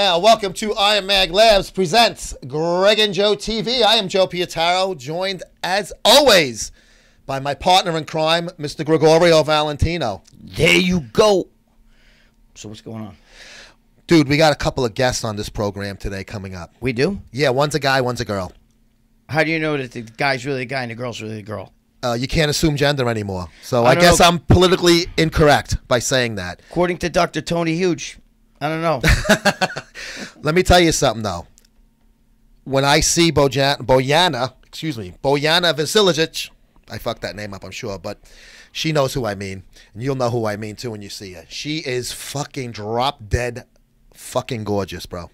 Welcome to IML Labs presents Greg and Joe TV. I am Joe Pietaro, joined as always by my partner in crime, Mr. Gregorio Valentino. There you go. So what's going on? Dude, we got a couple of guests on this program today coming up. We do? Yeah, one's a guy, one's a girl. How do you know that the guy's really a guy and the girl's really a girl? You can't assume gender anymore. So I guess I'm politically incorrect by saying that. According to Dr. Tony Huge, I don't know. Let me tell you something, though. When I see Bojana Vasiljevic, I fucked that name up, I'm sure, but she knows who I mean. And you'll know who I mean, too, when you see her. She is fucking drop-dead fucking gorgeous, bro.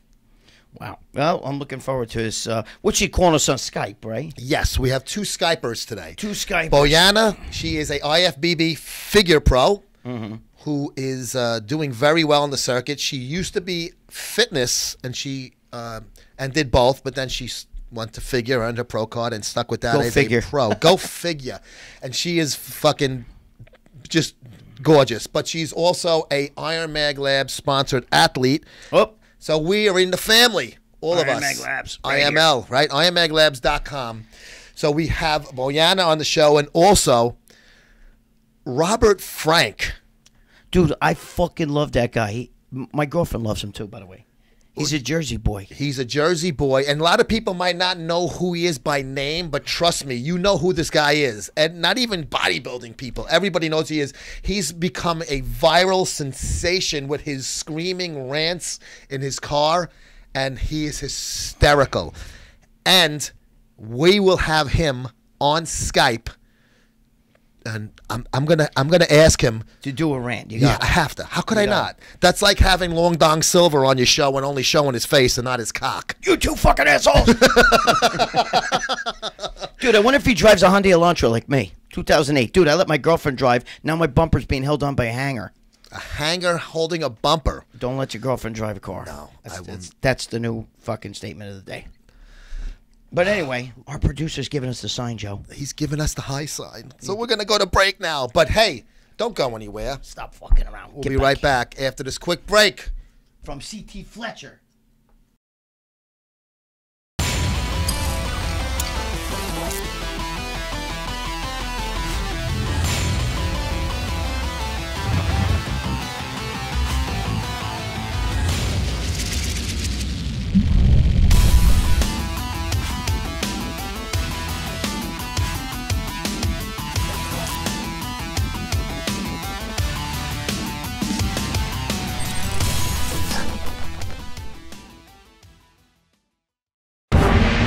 Wow. Well, I'm looking forward to this. What's she calling us on Skype, right? Yes, we have two Skypers today. Two Skypers. Bojana, she is a IFBB figure pro. Who is doing very well in the circuit. She used to be fitness, and she and did both, but then she went to figure, earned her pro card, and stuck with that Go as figure. a pro. Go figure. And she is fucking just gorgeous. But she's also a IML Labs sponsored athlete. Oh. So we are in the family, all of us. IML Labs. Right IML, here. right? IMLLabs.com. So we have Bojana on the show, and also Robert Frank. Dude, I fucking love that guy. My girlfriend loves him too, by the way. He's a Jersey boy. He's a Jersey boy, and a lot of people might not know who he is by name, but trust me, you know who this guy is. And not even bodybuilding people. Everybody knows he is. He's become a viral sensation with his screaming rants in his car, and he is hysterical. And we will have him on Skype. And I'm gonna ask him to do a rant. I have to. How could I not? That's like having Long Dong Silver on your show and only showing his face and not his cock. You two fucking assholes. Dude, I wonder if he drives a Hyundai Elantra like me. 2008. Dude, I let my girlfriend drive. Now my bumper's being held on by a hanger. A hanger holding a bumper. Don't let your girlfriend drive a car. No, that's the new fucking statement of the day. But anyway, our producer's giving us the sign, Joe. He's giving us the high sign. So we're going to go to break now. But hey, don't go anywhere. Stop fucking around. We'll be right back after this quick break. From C.T. Fletcher.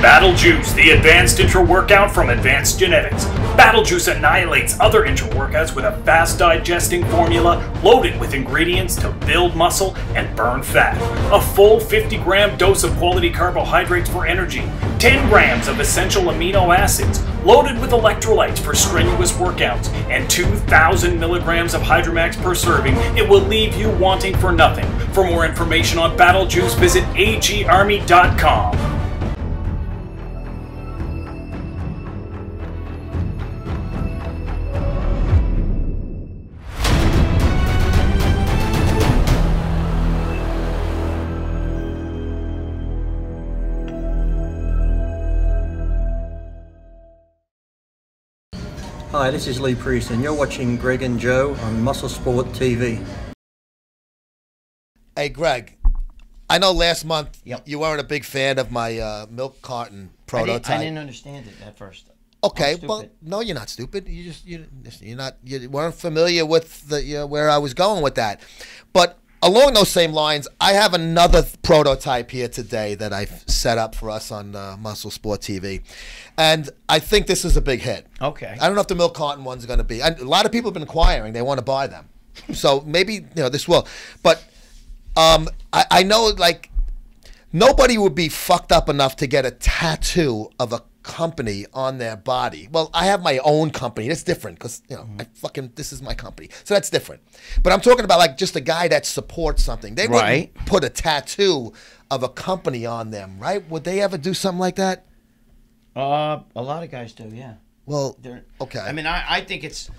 Battle Juice, the advanced intra-workout from Advanced Genetics. Battle Juice annihilates other intra-workouts with a fast-digesting formula loaded with ingredients to build muscle and burn fat. A full 50-gram dose of quality carbohydrates for energy, 10 grams of essential amino acids, loaded with electrolytes for strenuous workouts, and 2,000 milligrams of Hydromax per serving. It will leave you wanting for nothing. For more information on Battle Juice, visit agarmy.com. Hi, this is Lee Priest, and you're watching Greg and Joe on Muscle Sport TV. Hey, Greg, I know last month Yep. you weren't a big fan of my milk carton prototype. I didn't understand it at first. Okay, well, no, you're not stupid. You weren't familiar with the where I was going with that. But along those same lines, I have another prototype here today that I've set up for us on Muscle Sport TV, and I think this is a big hit. Okay. I don't know if the milk carton one's going to be. A lot of people have been inquiring; they want to buy them, so maybe this will. But I know like nobody would be fucked up enough to get a tattoo of a company on their body. Well, I have my own company. That's different because this is my company, so that's different. But I'm talking about like just a guy that supports something. They wouldn't put a tattoo of a company on them, right? Would they ever do something like that? A lot of guys do, yeah. Well, okay. I mean, I think it's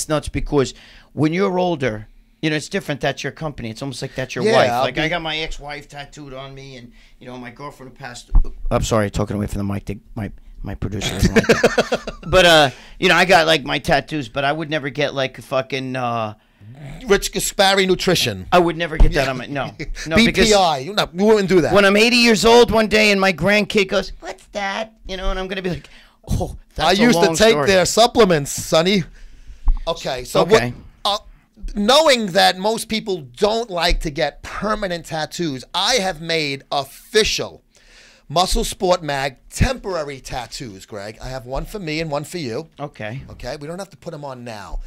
nuts because when you're older, You know, it's different. That's your company. It's almost like that's your Yeah, wife. I'll Like, be- I got my ex-wife tattooed on me, and, you know, my girlfriend who passed... I'm sorry, talking away from the mic. My producer doesn't like it. But, you know, I got, like, my tattoos, but I would never get, like, fucking... Rich Gaspari Nutrition. I would never get that on my... No. No, BPI. You wouldn't do that. when I'm 80 years old one day and my grandkid goes, what's that? You know, and I'm going to be like, oh, that's I a used to long take story. their supplements, Sonny. Okay, so Okay. knowing that most people don't like to get permanent tattoos, I have made official Muscle Sport Mag temporary tattoos, Greg. I have one for me and one for you. Okay. Okay, we don't have to put them on now.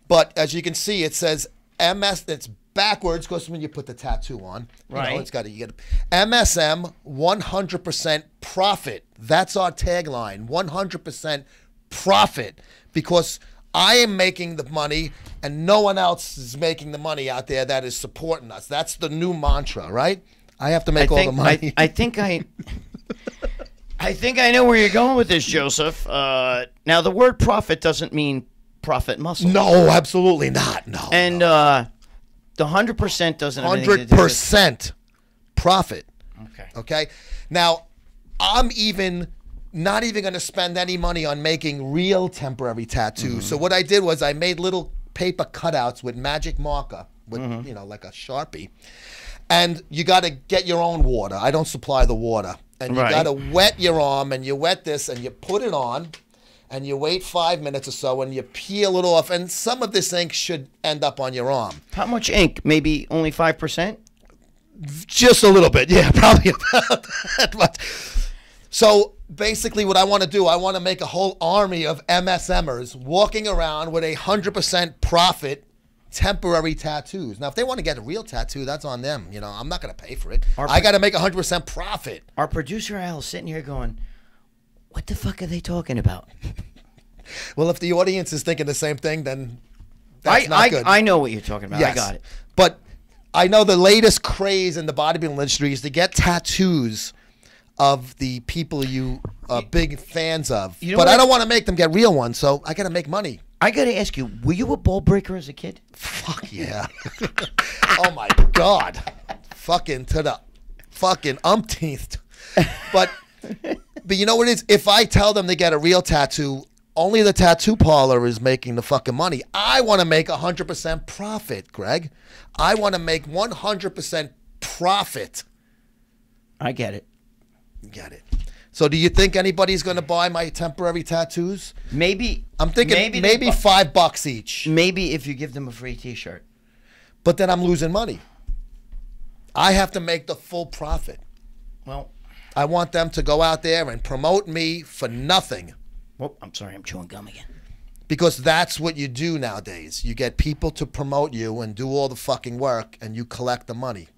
But as you can see, it says MS, it's backwards because when you put the tattoo on, you Right. know, it's got to, you get MSM 100% profit. That's our tagline, 100% profit, because I am making the money and no one else is making the money out there that is supporting us. That's the new mantra, right? I have to make all the money. I think I know where you're going with this, Joseph. Now, the word profit doesn't mean profit muscle. No, absolutely not. No. And no. the 100% doesn't have anything to do with... 100% profit. Okay. Okay. Now, I'm not even going to spend any money on making real temporary tattoos. So what I did was I made little paper cutouts with magic marker, with you know, like a Sharpie. And you got to get your own water. I don't supply the water. And you Right. got to wet your arm, and you wet this, and you put it on, and you wait 5 minutes or so, and you peel it off. And some of this ink should end up on your arm. How much ink? Maybe only 5%? Just a little bit, yeah, probably about that much. So basically what I want to do, I want to make a whole army of MSMers walking around with 100% profit temporary tattoos. Now, if they want to get a real tattoo, that's on them. You know, I'm not going to pay for it. I got to make 100% profit. Our producer Al is sitting here going, what the fuck are they talking about? Well, if the audience is thinking the same thing, then that's not good. I know what you're talking about. Yes. I got it. But I know the latest craze in the bodybuilding industry is to get tattoos of the people you are big fans of. You know But what? I don't want to make them get real ones, so I got to make money. I got to ask you, were you a ball breaker as a kid? Fuck yeah. Oh my God. Fucking to the fucking umpteenth. But you know what it is? If I tell them they get a real tattoo, only the tattoo parlor is making the fucking money. I want to make 100% profit, Greg. I want to make 100% profit. I get it. Get it. So do you think anybody's going to buy my temporary tattoos? Maybe. I'm thinking maybe $5 each. Maybe if you give them a free T-shirt. But then I'm losing money. I have to make the full profit. Well, I want them to go out there and promote me for nothing. oh, I'm sorry, I'm chewing gum again. Because that's what you do nowadays. You get people to promote you and do all the fucking work, and you collect the money.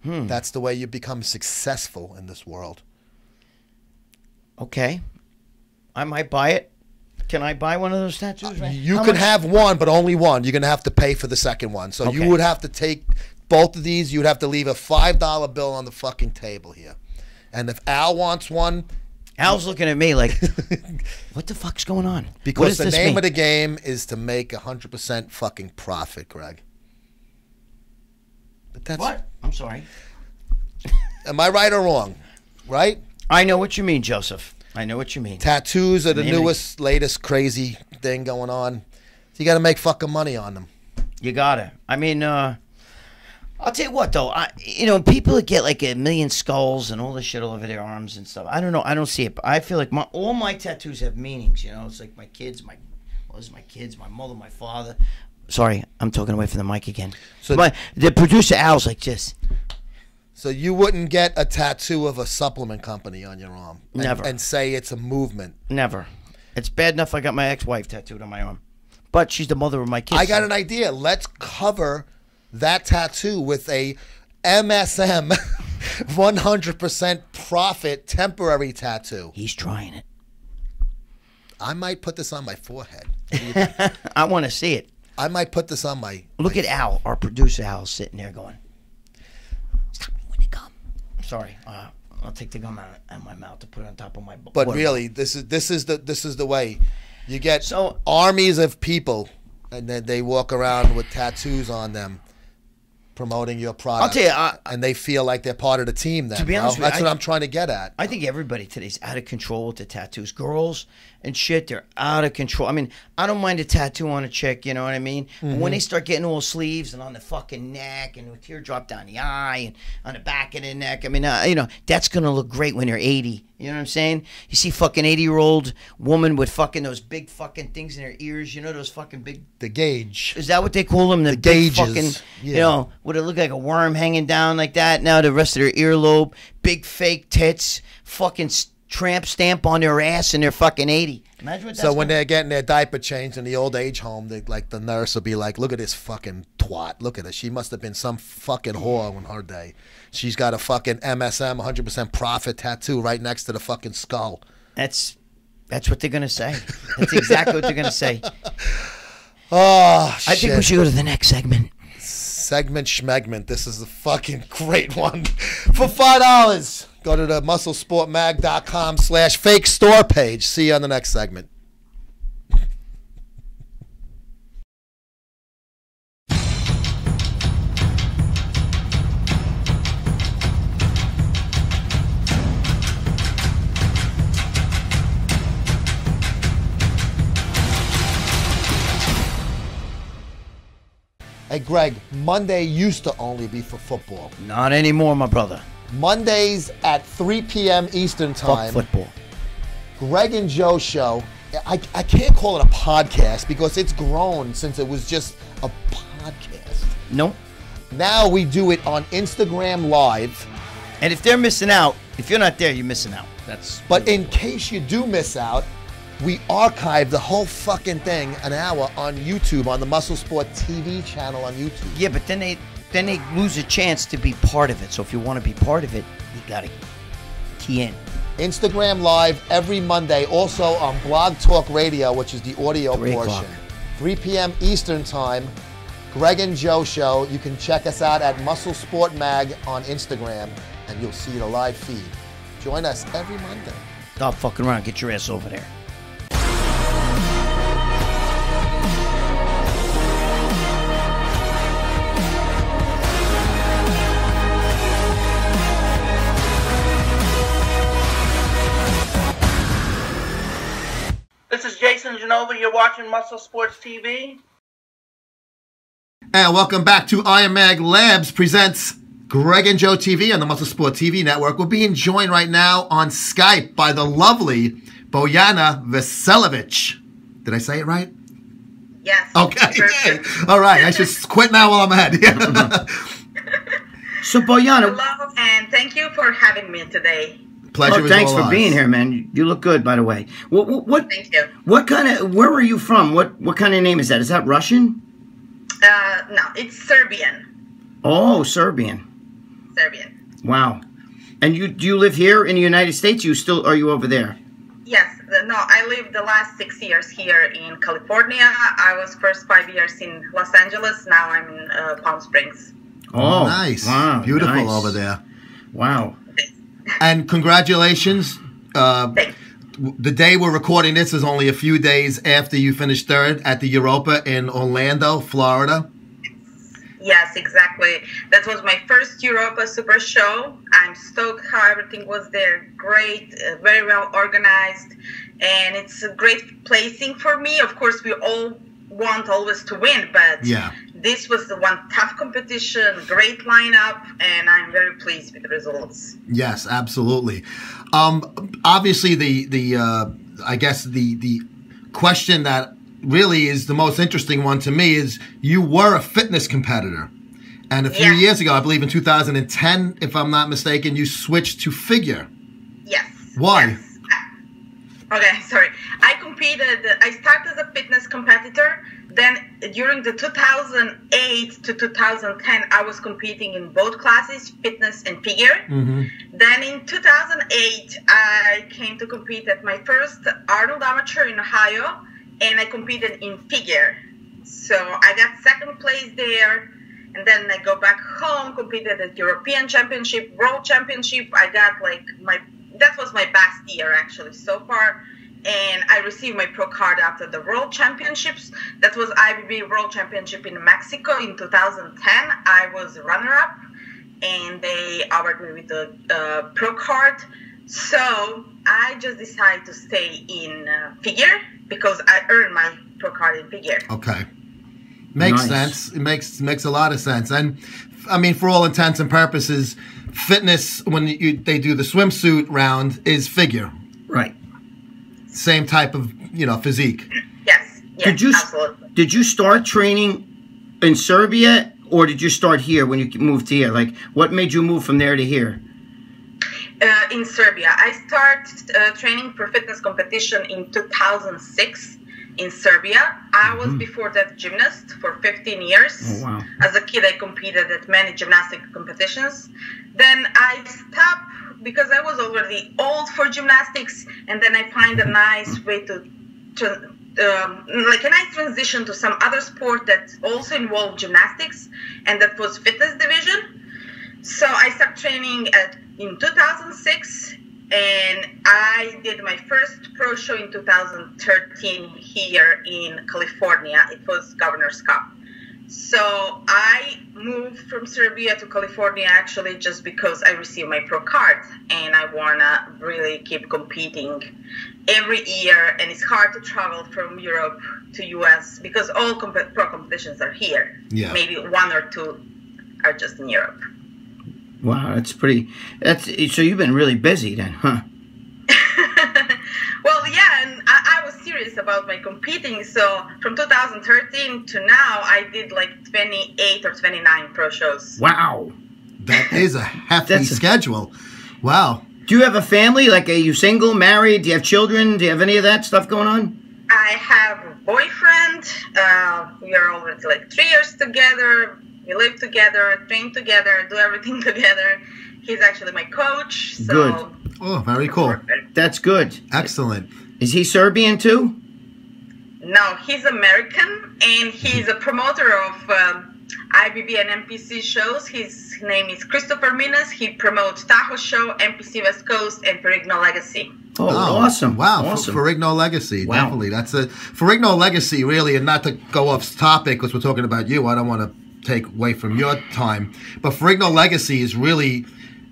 That's the way you become successful in this world. Okay. I might buy it. Can I buy one of those tattoos? Right? You How can much- have one, but only one. You're going to have to pay for the second one. So you Okay. would have to take both of these. You would have to leave a $5 bill on the fucking table here. And if Al wants one, Al's looking at me like, what the fuck's going on? What because does the this name mean? of the game is to make 100% fucking profit, Greg. But that's, What? I'm sorry. am I right or wrong? Right? I know what you mean, Joseph. I know what you mean. Tattoos are the Name it. newest, latest crazy thing going on. So you got to make fucking money on them. You gotta. I mean, I'll tell you what though. People that get like 1,000,000 skulls and all this shit all over their arms and stuff. I don't know. I don't see it. But I feel like all my tattoos have meanings. You know, it's like my kids, my mother, my father. Sorry, I'm talking away from the mic again. So- The producer Al's like this. So you wouldn't get a tattoo of a supplement company on your arm Never. and say it's a movement. Never. It's bad enough I got my ex-wife tattooed on my arm, but she's the mother of my kids. I got an idea. Let's cover that tattoo with a MSM 100% profit temporary tattoo. He's trying it. I might put this on my forehead. What do you think? I want to see it. I might put this on my... Look at Al, our producer Al, sitting there going, "Stop me with the gum." Sorry, I'll take the gum out of my mouth to put it on top of my. But water really, this is the way. You get So- armies of people and then they walk around with tattoos on them, promoting your product. I'll tell you, and they feel like they're part of the team. Then, to be honest with you, that's what I'm trying to get at. I think everybody today's out of control with the tattoos. Girls and shit, they're out of control. I mean, I don't mind a tattoo on a chick, you know what I mean? But when they start getting all sleeves and on the fucking neck and a teardrop down the eye and on the back of the neck, I mean, you know, that's going to look great when you're 80. You know what I'm saying? You see fucking 80-year-old woman with fucking those big fucking things in her ears, you know, those fucking big... The gauge. Is that what they call them? The big gauges. fucking, you know, would it look like a worm hanging down like that? Now the rest of their earlobe, big fake tits, fucking tramp stamp on their ass, and they're fucking 80. Imagine what that's So when they're getting their diaper changed in the old age home, they, like, the nurse will be like, "Look at this fucking twat. Look at her. She must have been some fucking whore in her day. She's got a fucking MSM 100% profit tattoo right next to the fucking skull." That's what they're gonna say. That's exactly what they're gonna say. Oh, shit. I think we should go to the next segment. Segment schmegment. This is a fucking great one. For $5, go to the musclesportmag.com/fake store page. See you on the next segment. Hey, Greg, Monday used to only be for football. Not anymore, my brother. Mondays at 3 p.m. Eastern Time. Fuck football. Greg and Joe show. I can't call it a podcast because it's grown since it was just a podcast. Nope. Now we do it on Instagram Live. And if they're missing out, if you're not there, you're missing out. But in case you do miss out, we archive the whole fucking thing an hour on YouTube, on the Muscle Sport TV channel on YouTube. Yeah, but then they lose a chance to be part of it. So if you want to be part of it, you got to key in. Instagram Live every Monday, also on Blog Talk Radio, which is the audio 3 portion. o'clock. 3 p.m. Eastern Time. Greg and Joe show. You can check us out at Muscle Sport Mag on Instagram, and you'll see the live feed. Join us every Monday. Stop fucking around. Get your ass over there. This is Jason Genova. You're watching Muscle Sports TV. And welcome back to IML Labs presents Greg and Joe TV on the Muscle Sport TV network. We're being joined right now on Skype by the lovely Bojana Vasiljevic. Did I say it right? Yes. Okay. All right. I should quit now while I'm ahead. So, Bojana. Hello, and thank you for having me today. Pleasure. Thanks for ours. being here, man. You look good, by the way. What? Thank you. What kind of? Where are you from? What kind of name is that? Is that Russian? No, it's Serbian. Oh, Serbian. Serbian. Wow. And do you live here in the United States? Are you over there? Yes. No, I lived the last 6 years here in California. I was first 5 years in Los Angeles. Now I'm in Palm Springs. Oh, nice. Wow. Beautiful nice. over there. Wow. And congratulations. Thanks. The day we're recording this is only a few days after you finished third at the Europa in Orlando, Florida. Yes, exactly. That was my first Europa Super Show. I'm stoked how everything was there. Great, very well organized, and it's a great placing for me. Of course, we all want always to win, but Yeah. this was the one tough competition, great lineup, and I'm very pleased with the results. Yes, absolutely. Obviously, I guess the question that really is the most interesting one to me is you were a fitness competitor, and a few years ago, I believe in 2010, if I'm not mistaken, you switched to figure. Yes. Why? Yes. Okay, sorry. I started as a fitness competitor. Then during the 2008 to 2010, I was competing in both classes, fitness and figure. Mm-hmm. Then in 2008, I came to compete at my first Arnold Amateur in Ohio, and I competed in figure. So I got second place there, and then I go back home, competed at European Championship, World Championship. I got that was my best year actually so far. and I received my pro card after the World Championships. That was IBB World Championship in Mexico in 2010. I was runner-up, and they awarded me with the pro card. So I just decided to stay in figure because I earned my pro card in figure. Okay. Makes sense. It makes a lot of sense. And I mean, for all intents and purposes, fitness, when they do the swimsuit round, is figure. Right. Same type of, physique. Yes, absolutely. Did you start training in Serbia, or did you start here when you moved here? Like, what made you move from there to here? In Serbia. I started training for fitness competition in 2006 in Serbia. I was before that gymnast for 15 years. Oh, wow. As a kid, I competed at many gymnastic competitions. Then I stopped because I was already old for gymnastics, and then I find a nice way to like a nice transition to some other sport that also involved gymnastics, and that was fitness division. So I started training in 2006, and I did my first pro show in 2013 here in California. It was Governor's Cup. So I moved from Serbia to California actually just because I received my pro card, and I want to really keep competing every year, and it's hard to travel from Europe to US because all pro competitions are here. Yeah. Maybe one or two are just in Europe. Wow, so you've been really busy then, huh? Well, yeah, and I was serious about my competing. So from 2013 to now, I did like 28 or 29 pro shows. Wow. That is a hefty schedule. Wow. Do you have a family? Like, are you single, married? Do you have children? Do you have any of that stuff going on? I have a boyfriend. We are already like 3 years together. We live together, train together, do everything together. He's actually my coach. So good. Oh, very cool. That's good. Excellent. Is he Serbian too? No, he's American, and he's a promoter of IBB and NPC shows. His name is Christopher Minas. He promotes Tahoe Show, NPC West Coast, and Ferrigno Legacy. Oh, awesome. Wow, awesome. Ferrigno Legacy, wow. Definitely. That's a Ferrigno Legacy, really, and not to go off topic because we're talking about you. I don't want to take away from your time, but Ferrigno Legacy is really,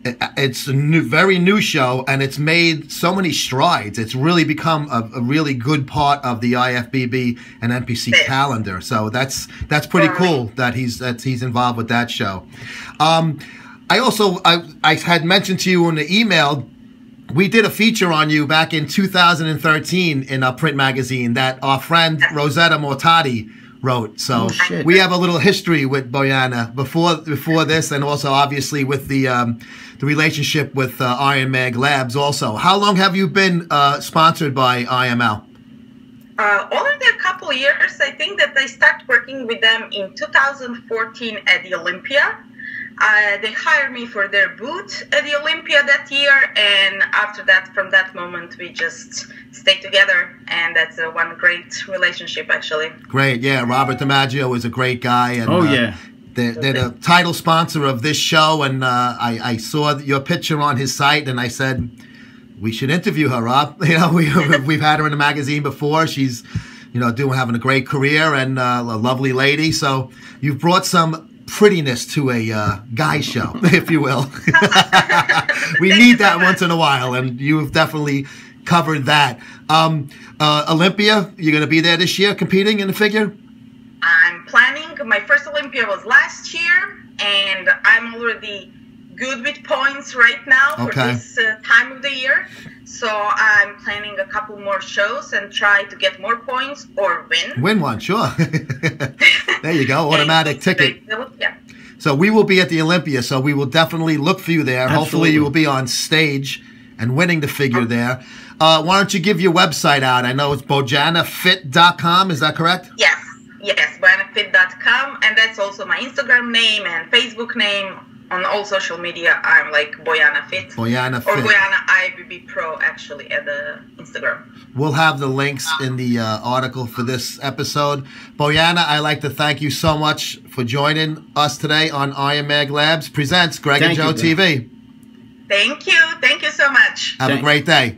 it's a very new show, and it's made so many strides. It's really become a really good part of the IFBB and NPC calendar. So that's pretty cool that he's involved with that show. I had mentioned to you in the email, we did a feature on you back in 2013 in a print magazine that our friend Rosetta Mortati wrote. So we have a little history with Bojana before this, and also obviously with the relationship with Iron Mag Labs also. How long have you been sponsored by IML? Only a couple years. I think that I started working with them in 2014 at the Olympia. They hired me for their booth at the Olympia that year, and after that, from that moment, we just stayed together, and that's one great relationship, actually. Great, yeah. Robert DiMaggio is a great guy, and they're the title sponsor of this show, and I saw your picture on his site, and I said, we should interview her, Rob. We've had her in the magazine before. She's, having a great career and a lovely lady. So you've brought some prettiness to a guy show, if you will. We need that once in a while, and you've definitely covered that. Olympia, you're going to be there this year competing in the figure? I'm planning. My first Olympia was last year, and I'm already good with points right now for this time of the year. So I'm planning a couple more shows and try to get more points or win. Win one, sure. There you go, automatic ticket. Yeah. So we will be at the Olympia, so we will definitely look for you there. Absolutely. Hopefully you will be on stage and winning the figure there. Why don't you give your website out? I know it's bojanafit.com, is that correct? Yes, bojanafit.com, and that's also my Instagram name and Facebook name. On all social media, I'm like Bojana Fit. Bojana Fit. Or Bojana IBB Pro, actually, at the Instagram. We'll have the links in the article for this episode. Bojana, I'd like to thank you so much for joining us today on Iron Mag Labs presents Greg and Joe TV. Thank you. Thank you so much. Have a great day.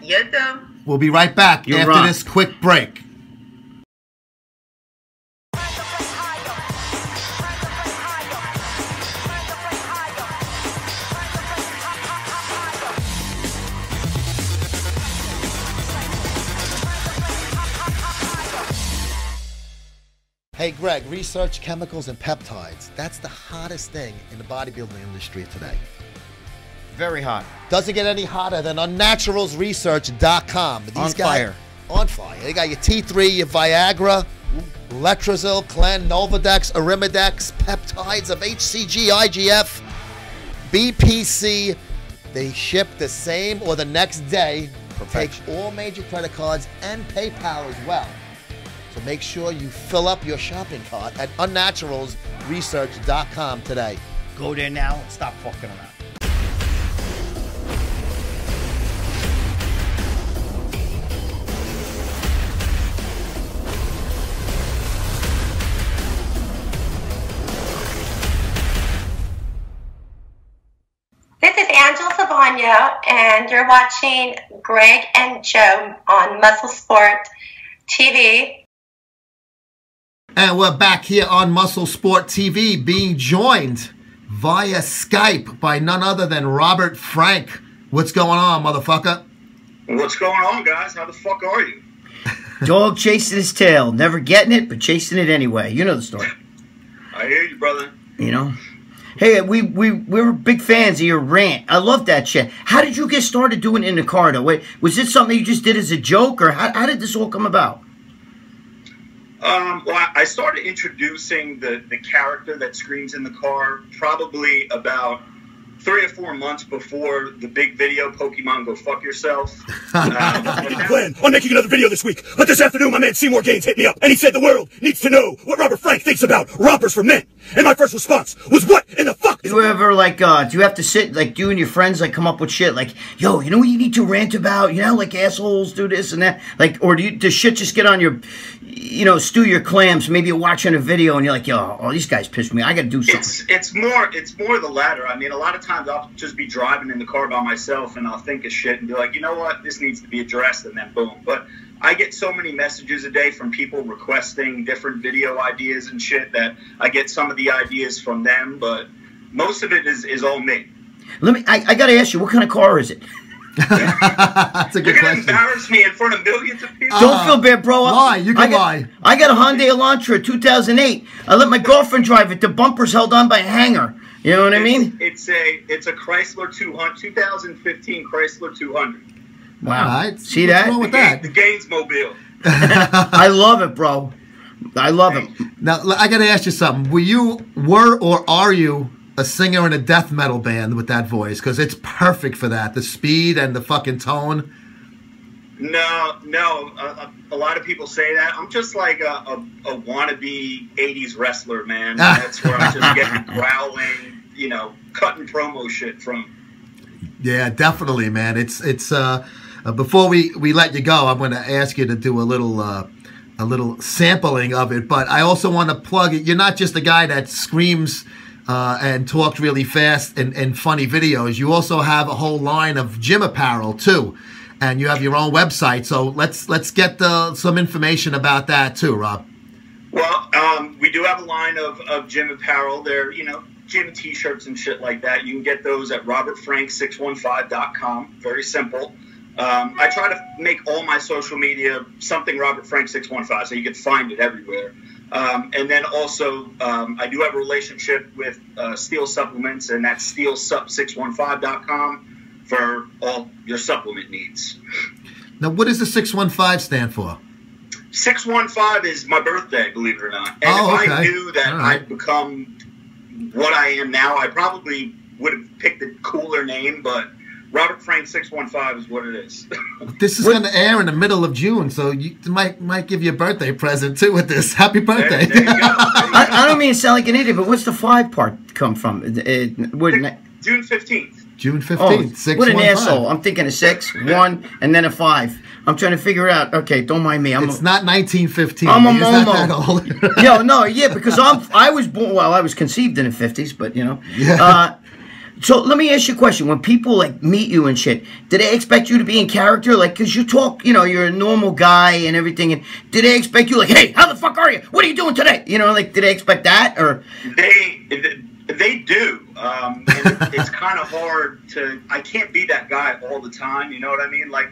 You too. We'll be right back You're after right. this quick break. Hey, Greg, research chemicals and peptides. That's the hottest thing in the bodybuilding industry today. Very hot. Doesn't get any hotter than unnaturalsresearch.com. On fire. On fire. They got your T3, your Viagra, Letrozole, Clen, Novadex, Arimidex, peptides of HCG, IGF, BPC. They ship the same or the next day. Perfection. Take all major credit cards and PayPal as well. So make sure you fill up your shopping cart at unnaturalsresearch.com today. Go there now and stop fucking around. This is Angela Savagno, and you're watching Greg and Joe on Muscle Sport TV. And we're back here on Muscle Sport TV, being joined via Skype by none other than Robert Frank. What's going on, motherfucker? What's going on, guys? How the fuck are you? Dog chasing his tail. Never getting it, but chasing it anyway. You know the story. I hear you, brother. You know? Hey, we were big fans of your rant. I love that shit. How did you get started doing it in the car, though? Wait, was it something you just did as a joke, or how did this all come about? Well, I started introducing the character that screams in the car probably about 3 or 4 months before the big video, Pokemon Go Fuck Yourself. Plan on making another video this week, but this afternoon my man Seymour Gaines hit me up, and he said the world needs to know what Robert Frank thinks about rompers for men. And my first response was, what in the fuck? Do you ever, like, do you have to sit, like, you and your friends, like, come up with shit, like, yo, you know what you need to rant about? You know, like, assholes do this and that? Like, or does shit just get on your, you know, stew your clams? Maybe you're watching a video and you're like, yo, oh, these guys pissed me. I gotta do something. It's more the latter. I mean, a lot of times I'll just be driving in the car by myself and I'll think of shit and be like, you know what, this needs to be addressed, and then boom. But I get so many messages a day from people requesting different video ideas and shit that I get some of the ideas from them, but most of it is all me. I gotta ask you, what kind of car is it? That's a good You're gonna question. embarrass me in front of millions of people. Don't feel bad, bro. Lie, you can lie. I got a Hyundai Elantra 2008. I let my girlfriend drive it. The bumper's held on by a hanger. You know what I mean? It's a Chrysler 200, 2015 Chrysler 200. Wow. All right. See What's that? wrong with that? The Gainesmobile. I love it, bro. I love it. Now, I got to ask you something. Were or are you a singer in a death metal band with that voice? Because it's perfect for that. The speed and the fucking tone. No. A lot of people say that. I'm just like a wannabe 80s wrestler, man. That's where I just get growling, you know, cutting promo shit from. Yeah, definitely, man. It's before we let you go, I'm going to ask you to do a little sampling of it. But I also want to plug it. You're not just a guy that screams and talks really fast and funny videos. You also have a whole line of gym apparel too, and you have your own website. So let's get some information about that too, Rob. Well, we do have a line of gym apparel. They're, you know, gym t-shirts and shit like that. You can get those at robertfrank615.com. Very simple. I try to make all my social media something Robert Frank 615, so you can find it everywhere. And then also, I do have a relationship with Steel Supplements, and that's steelsup615.com for all your supplement needs. Now, what does the 615 stand for? 615 is my birthday, believe it or not. And if I knew that I'd become what I am now, I probably would have picked a cooler name, but Robert Frank 615 is what it is. This is going to air in the middle of June, so you might give you a birthday present too with this. Happy birthday! There you go. I don't mean to sound like an idiot, but what's the 5 part come from? June 15th. June 15th. Oh, 615. what an asshole! I'm thinking a 6, 1, and then a 5. I'm trying to figure out. Okay, don't mind me. It's not 1915. I'm a He's not that Momo. old. Yo, no, yeah, because I was born. Well, I was conceived in the 50s, but you know. Yeah. So let me ask you a question. When people like meet you and shit, do they expect you to be in character? Like, cause you talk, you know, you're a normal guy and everything. And do they expect you like, hey, how the fuck are you? What are you doing today? You know, like, do they expect that or? They do. And it's kind of hard to. I can't be that guy all the time. You know what I mean? Like,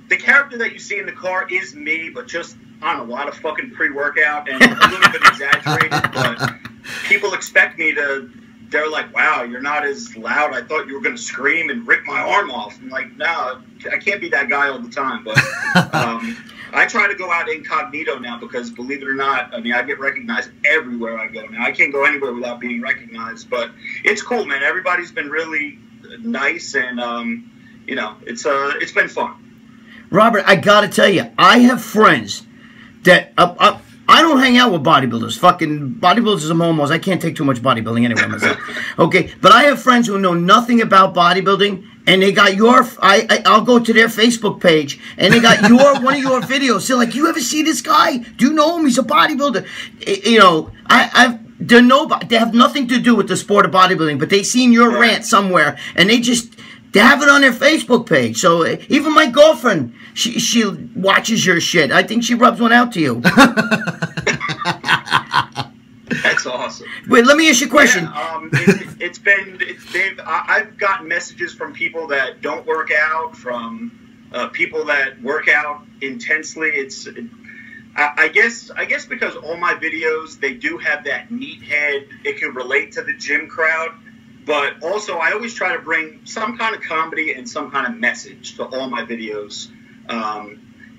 the character that you see in the car is me, but just on a lot of fucking pre-workout and a little bit exaggerated. But people expect me to. They're like, wow, you're not as loud. I thought you were going to scream and rip my arm off. I'm like, no, I can't be that guy all the time. But I try to go out incognito now because, believe it or not, I mean, I get recognized everywhere I go now. I can't go anywhere without being recognized. But it's cool, man. Everybody's been really nice, and, you know, it's been fun. Robert, I got to tell you, I have friends that I don't hang out with bodybuilders. Fucking bodybuilders are homos. I can't take too much bodybuilding anyway myself. Okay, but I have friends who know nothing about bodybuilding, and they got your. I'll go to their Facebook page, and they got one of your videos. They're like, "You ever see this guy? Do you know him? He's a bodybuilder." You know, they have nothing to do with the sport of bodybuilding, but they seen your rant somewhere, and they have it on their Facebook page. So even my girlfriend, she watches your shit. I think she rubs one out to you. That's awesome. Wait, let me ask you a question. Yeah, I've gotten messages from people that don't work out, from people that work out intensely. I guess because all my videos, they do have that meathead. It can relate to the gym crowd. But also, I always try to bring some kind of comedy and some kind of message to all my videos.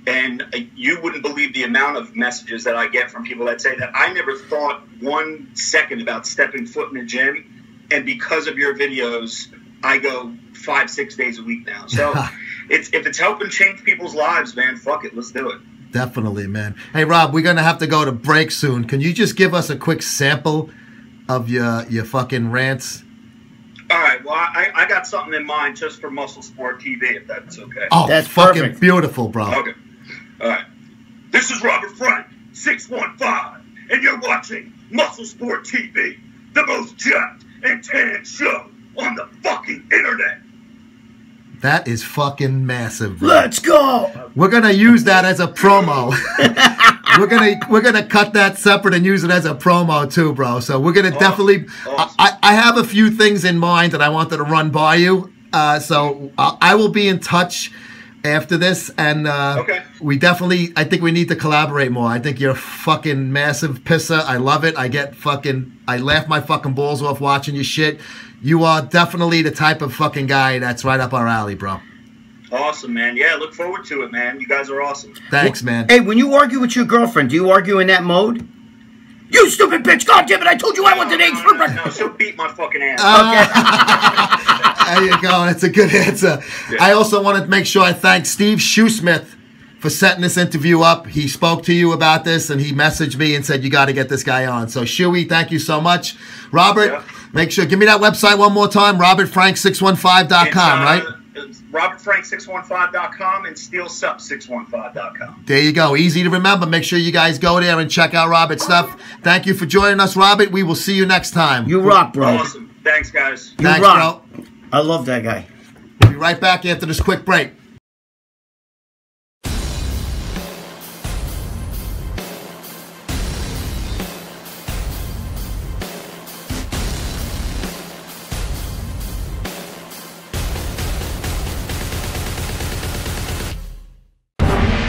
And you wouldn't believe the amount of messages that I get from people that say that I never thought 1 second about stepping foot in the gym. And because of your videos, I go 5-6 days a week now. So if it's helping change people's lives, man, fuck it. Let's do it. Definitely, man. Hey, Rob, we're going to have to go to break soon. Can you just give us a quick sample of your fucking rants? All right, well, I got something in mind just for Muscle Sport TV, if that's okay. Oh, that's fucking perfect. Beautiful, bro. Okay. All right. This is Robert Frank, 615, and you're watching Muscle Sport TV, the most jacked and tan show on the fucking internet. That is fucking massive, bro. Let's go. We're gonna use that as a promo. we're gonna cut that separate and use it as a promo too, bro. So we're gonna definitely. Awesome. I have a few things in mind that I wanted to run by you. So I will be in touch after this, and okay. We definitely. I think we need to collaborate more. I think you're a fucking massive pisser. I love it. I laugh my fucking balls off watching your shit. You are definitely the type of fucking guy that's right up our alley, bro. Awesome, man. Yeah, look forward to it, man. You guys are awesome. Thanks, man. Hey, when you argue with your girlfriend, do you argue in that mode? You stupid bitch! God damn it! I told you I wanted eggs for breakfast. No, she'll beat my fucking ass. There you go. That's a good answer. Yeah. I also wanted to make sure I thank Steve Shoesmith for setting this interview up. He spoke to you about this, and he messaged me and said, you got to get this guy on. So, Shuey, thank you so much. Robert, make sure, give me that website one more time, robertfrank615.com, right? It's robertfrank615.com and steelsup615.com. There you go. Easy to remember. Make sure you guys go there and check out Robert's stuff. Thank you for joining us, Robert. We will see you next time. You rock, bro. Awesome. Thanks, guys. You Thanks, rock. bro. I love that guy. We'll be right back after this quick break.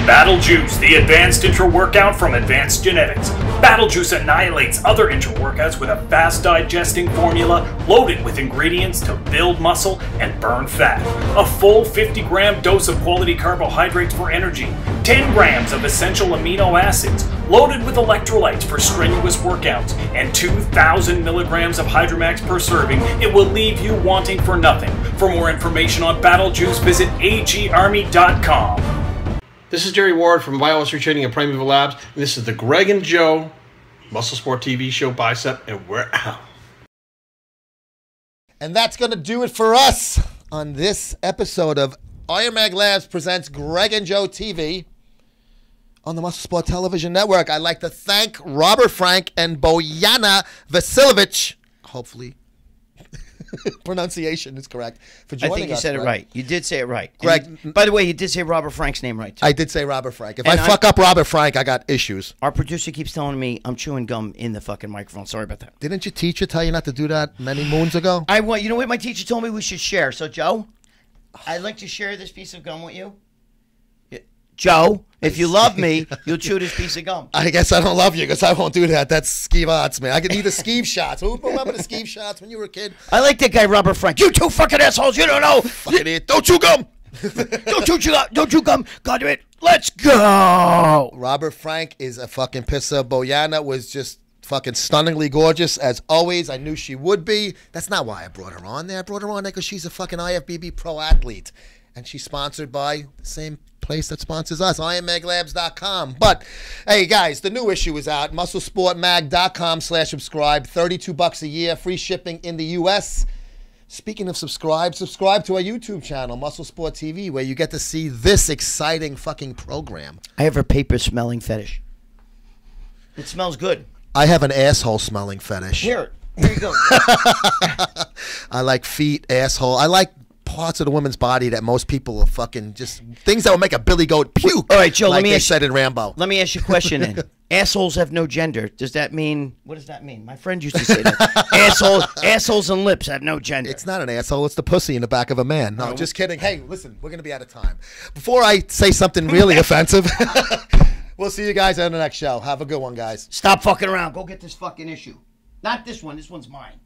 Battle Juice, the advanced intra-workout from Advanced Genetics. Battle Juice annihilates other intra-workouts with a fast digesting formula loaded with ingredients to build muscle and burn fat. A full 50-gram dose of quality carbohydrates for energy, 10 grams of essential amino acids, loaded with electrolytes for strenuous workouts, and 2,000 milligrams of Hydromax per serving. It will leave you wanting for nothing. For more information on Battle Juice, visit agarmy.com. This is Jerry Ward from Biomass Training and Primeval Labs, and this is the Gregg and Joe Muscle Sport TV show Bicep, and we're out. And that's going to do it for us on this episode of Iron Mag Labs presents Gregg and Joe TV on the Muscle Sport Television Network. I'd like to thank Robert Frank and Bojana Vasiljevic. Hopefully. Pronunciation is correct. For I joining think you us, said it Greg. right. You did say it right. Greg, by the way, you did say Robert Frank's name right, too. I did say Robert Frank. If And I fuck up Robert Frank, I got issues. Our producer keeps telling me I'm chewing gum in the fucking microphone. Sorry about that. Didn't your teacher tell you not to do that many moons ago? You know what my teacher told me we should share. So, Joe, I'd like to share this piece of gum with you. Joe, if you love me, you'll chew this piece of gum. I guess I don't love you because I won't do that. That's skeeve arts, man. I can eat the skeeve shots. Who remember the skeeve shots when you were a kid? I like that guy, Robert Frank. You two fucking assholes. You don't know. Fucking idiot. Don't chew gum. Don't chew gum. God damn it. Let's go. Robert Frank is a fucking pisser. Bojana was just fucking stunningly gorgeous, as always. I knew she would be. That's not why I brought her on there. I brought her on there because she's a fucking IFBB pro athlete. And she's sponsored by the same place that sponsors us, IMLabs.com. But, hey, guys, the new issue is out. MuscleSportMag.com/subscribe. $32 a year. Free shipping in the U.S. Speaking of subscribe to our YouTube channel, Muscle Sport TV, where you get to see this exciting fucking program. I have a paper smelling fetish. It smells good. I have an asshole smelling fetish. Here you go. I like feet, asshole. I like parts of the woman's body that most people are fucking just things that will make a billy goat puke. All right, Joe, like let me they ask said in Rambo. Let me ask you a question then. Assholes have no gender. Does that mean, what does that mean? My friend used to say that. Assholes and lips have no gender. It's not an asshole. It's the pussy in the back of a man. No, just kidding. Hey, listen, we're going to be out of time. Before I say something really offensive, we'll see you guys on the next show. Have a good one, guys. Stop fucking around. Go get this fucking issue. Not this one. This one's mine.